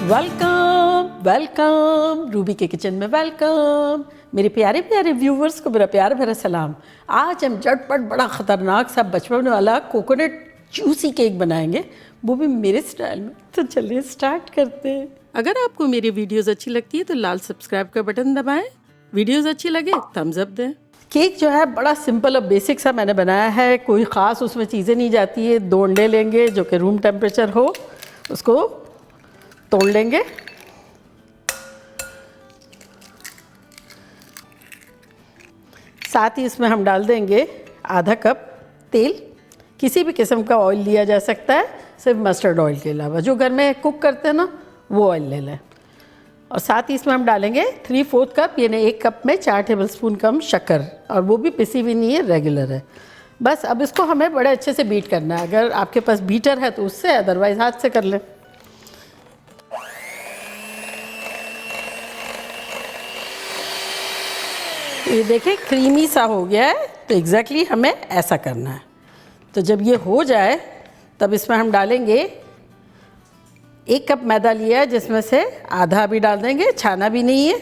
Welcome welcome Ruby के kitchen में welcome. मेरे प्यारे प्यारे व्यूवर्स को मेरा प्यार भरा सलाम। आज हम झटपट बड़ा ख़तरनाक सा बचपन वाला कोकोनट जूसी केक बनाएंगे, वो भी मेरे स्टाइल में। तो चलिए स्टार्ट करते हैं। अगर आपको मेरी वीडियोस अच्छी लगती है तो लाल सब्सक्राइब का बटन दबाएं। वीडियोस अच्छी लगे थम्स अप दें। केक जो है बड़ा सिंपल और बेसिक सा मैंने बनाया है, कोई ख़ास उसमें चीज़ें नहीं जाती है। 2 अंडे लेंगे जो कि रूम टेम्परेचर हो, उसको तोड़ लेंगे। साथ ही इसमें हम डाल देंगे आधा कप तेल। किसी भी किस्म का ऑयल लिया जा सकता है, सिर्फ मस्टर्ड ऑयल के अलावा। जो घर में कुक करते हैं ना, वो ऑयल ले लें। और साथ ही इसमें हम डालेंगे 3/4 कप, यानी 1 कप में 4 टेबलस्पून कम शक्कर, और वो भी पिसी हुई नहीं है, रेगुलर है। बस अब इसको हमें बड़े अच्छे से बीट करना है। अगर आपके पास बीटर है तो उससे, अदरवाइज़ हाथ से कर लें। ये देखें क्रीमी सा हो गया है, तो एग्जैक्टली हमें ऐसा करना है। तो जब ये हो जाए तब इसमें हम डालेंगे 1 कप मैदा लिया है, जिसमें से आधा भी डाल देंगे, छाना भी नहीं है।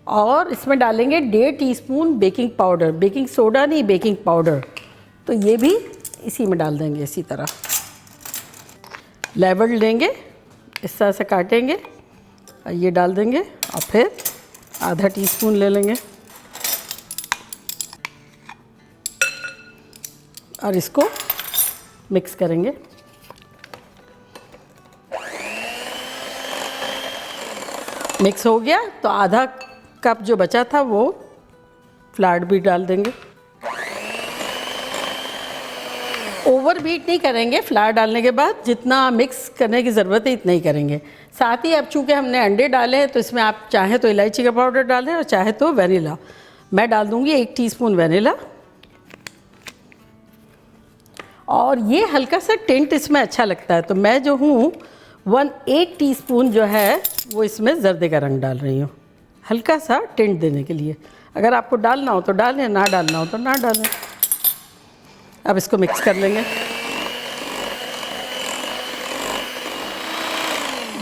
और इसमें डालेंगे 1.5 teaspoon baking powder, baking soda नहीं, बेकिंग पाउडर। तो ये भी इसी में डाल देंगे। इसी तरह लेवल लेंगे, इस तरह से काटेंगे और ये डाल देंगे, और फिर आधा टीस्पून ले लेंगे और इसको मिक्स करेंगे। मिक्स हो गया तो आधा कप जो बचा था वो फ्लावर भी डाल देंगे। ओवर बीट नहीं करेंगे फ्लावर डालने के बाद, जितना मिक्स करने की ज़रूरत है इतना ही करेंगे। साथ ही अब चूँकि हमने अंडे डाले हैं तो इसमें आप चाहें तो इलायची का पाउडर डालें और चाहे तो वनीला। मैं डाल दूँगी 1 टीस्पून वनीला। और ये हल्का सा टिंट इसमें अच्छा लगता है, तो मैं जो हूँ 1/8 टीस्पून जो है वो इसमें जर्दे का रंग डाल रही हूँ, हल्का सा टिंट देने के लिए। अगर आपको डालना हो तो डालें, ना डालना हो तो ना डालें। अब इसको मिक्स कर लेंगे।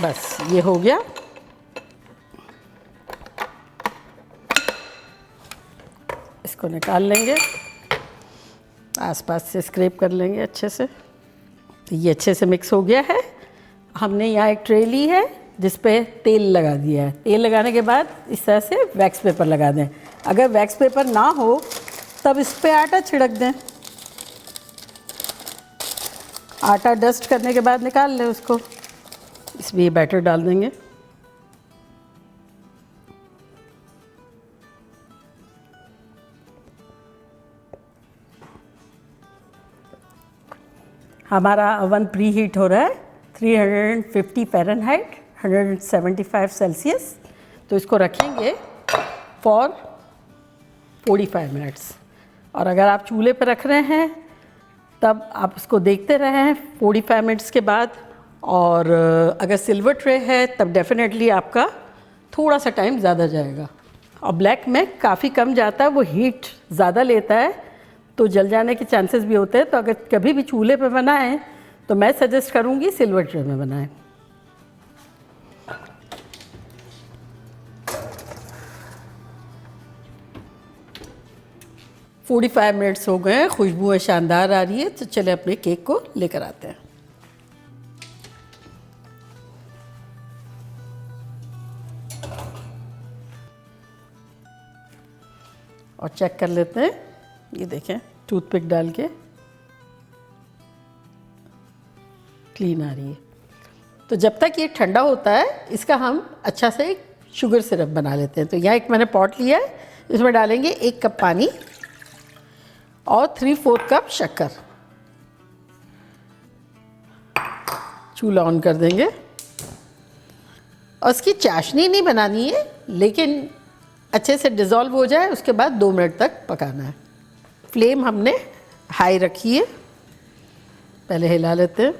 बस ये हो गया। इसको निकाल लेंगे, आसपास से स्क्रैप कर लेंगे अच्छे से। तो ये अच्छे से मिक्स हो गया है। हमने यहाँ एक ट्रे ली है जिस पे तेल लगा दिया है। तेल लगाने के बाद इस तरह से वैक्स पेपर लगा दें। अगर वैक्स पेपर ना हो तब इस पे आटा छिड़क दें। आटा डस्ट करने के बाद निकाल लें उसको। इसमें ये बैटर डाल देंगे। हमारा ओवन प्री हीट हो रहा है 350 फ़ारेनहाइट, 175 सेल्सियस। तो इसको रखेंगे फॉर 45 मिनट्स। और अगर आप चूल्हे पर रख रहे हैं तब आप उसको देखते रहें 45 मिनट्स के बाद। और अगर सिल्वर ट्रे है तब डेफिनेटली आपका थोड़ा सा टाइम ज़्यादा जाएगा। और ब्लैक में काफ़ी कम जाता है, वो हीट ज़्यादा लेता है, तो जल जाने के चांसेस भी होते हैं। तो अगर कभी भी चूल्हे पे बनाएं तो मैं सजेस्ट करूंगी सिल्वर ट्रे में बनाएं। तो 45 मिनट्स हो गए हैं, खुशबू शानदार आ रही है। तो चले अपने केक को लेकर आते हैं। और चेक कर लेते हैं। ये देखें टूथपिक डाल के क्लीन आ रही है। तो जब तक ये ठंडा होता है इसका हम अच्छा से एक शुगर सिरप बना लेते हैं। तो यहाँ एक मैंने पॉट लिया है, इसमें डालेंगे 1 कप पानी और 3/4 कप शक्कर। चूल्हा ऑन कर देंगे। और इसकी चाशनी नहीं बनानी है, लेकिन अच्छे से डिज़ोल्व हो जाए उसके बाद 2 मिनट तक पकाना है। फ्लेम हमने हाई रखी है। पहले हिला लेते हैं।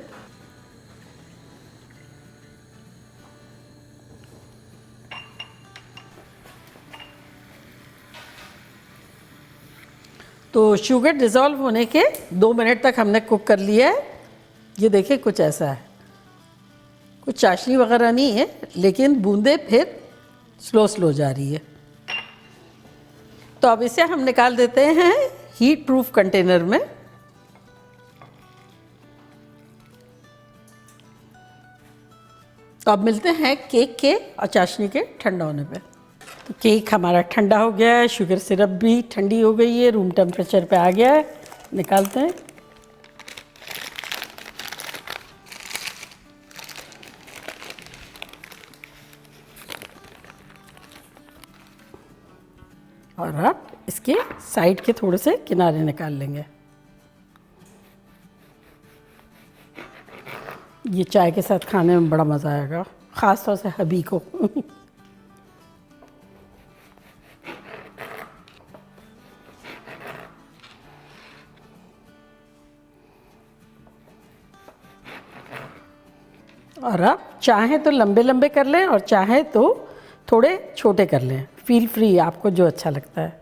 तो शुगर डिज़ोल्व होने के 2 मिनट तक हमने कुक कर लिया है। ये देखिए कुछ ऐसा है। कुछ चाशनी वगैरह नहीं है, लेकिन बूंदे फिर स्लो स्लो जा रही है। तो अब इसे हम निकाल देते हैं हीट प्रूफ कंटेनर में। तो अब मिलते हैं केक के और चाशनी के ठंडा होने पे। तो केक हमारा ठंडा हो गया है, शुगर सिरप भी ठंडी हो गई है, रूम टेम्परेचर पे आ गया है। निकालते हैं। और अब इसके साइड के थोड़े से किनारे निकाल लेंगे। ये चाय के साथ खाने में बड़ा मज़ा आएगा, ख़ास तौर से हबी को। और अब चाहें तो लंबे लंबे कर लें और चाहें तो थोड़े छोटे कर लें, फील फ्री, आपको जो अच्छा लगता है।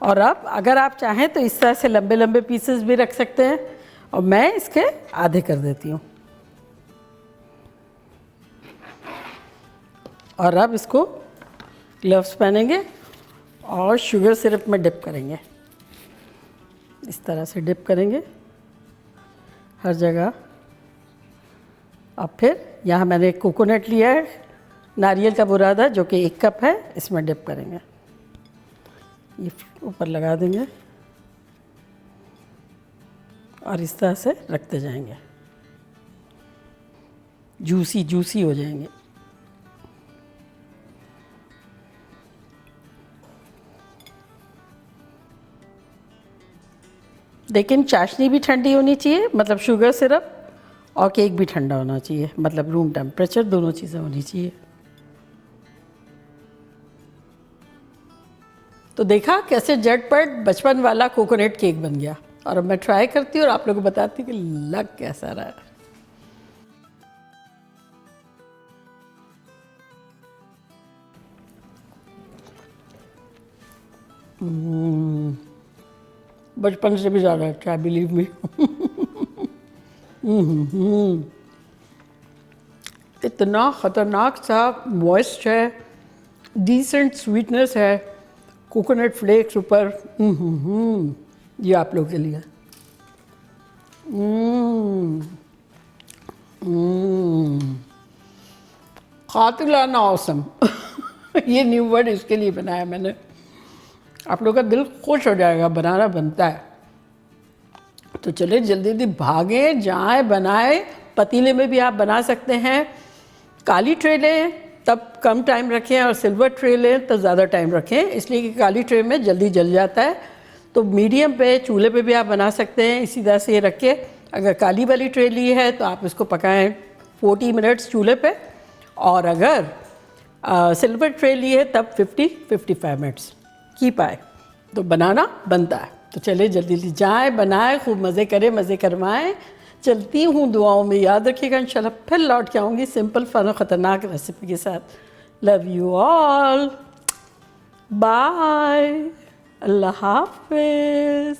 और अब अगर आप चाहें तो इस तरह से लंबे लंबे पीसेस भी रख सकते हैं, और मैं इसके आधे कर देती हूँ। और अब इसको ग्लव्स पहनेंगे और शुगर सिरप में डिप करेंगे। इस तरह से डिप करेंगे हर जगह। अब फिर यहाँ मैंने कोकोनट लिया है, नारियल का बुरादा, जो कि 1 कप है, इसमें डिप करेंगे। ये ऊपर लगा देंगे और इस तरह से रखते जाएंगे, जूसी जूसी हो जाएंगे। लेकिन चाशनी भी ठंडी होनी चाहिए, मतलब शुगर सिरप, और केक भी ठंडा होना चाहिए, मतलब रूम टेम्परेचर, दोनों चीज़ें होनी चाहिए। तो देखा कैसे झटपट बचपन वाला कोकोनट केक बन गया। और अब मैं ट्राई करती हूँ और आप लोगों को बताती हूँ कि लग कैसा रहा है। बचपन से भी ज़्यादा अच्छा है, बिलीव मी। इतना ख़तरनाक सा मॉइस्ट है, डिसेंट स्वीटनेस है, कोकोनट फ्लेक्स ऊपर। ये आप लोगों के लिए। कातिलाना औसम। ये न्यू वर्ड इसके लिए बनाया मैंने। आप लोगों का दिल खुश हो जाएगा, बनाना बनता है। तो चले जल्दी जल्दी भागे जाए, बनाए। पतीले में भी आप बना सकते हैं। काली ट्रे लें तब कम टाइम रखें, और सिल्वर ट्रे लें तो ज़्यादा टाइम रखें, इसलिए कि काली ट्रे में जल्दी जल जाता है। तो मीडियम पे, चूल्हे पे भी आप बना सकते हैं इसी तरह से ये रख के। अगर काली वाली ट्रे ली है तो आप इसको पकाएं 40 मिनट्स चूल्हे पे, और अगर सिल्वर ट्रे ली है तब 50-55 मिनट्स की पाए, तो बनाना बनता है। तो चले जल्दी जल्दी जाएँ, बनाएं, खूब मज़े करें, मज़े करवाएं। चलती हूँ, दुआओं में याद रखिएगा। इंशाल्लाह फिर लौट के आऊँगी सिंपल, फन और ख़तरनाक रेसिपी के साथ। लव यू ऑल, बाय, अल्लाह हाफिज़।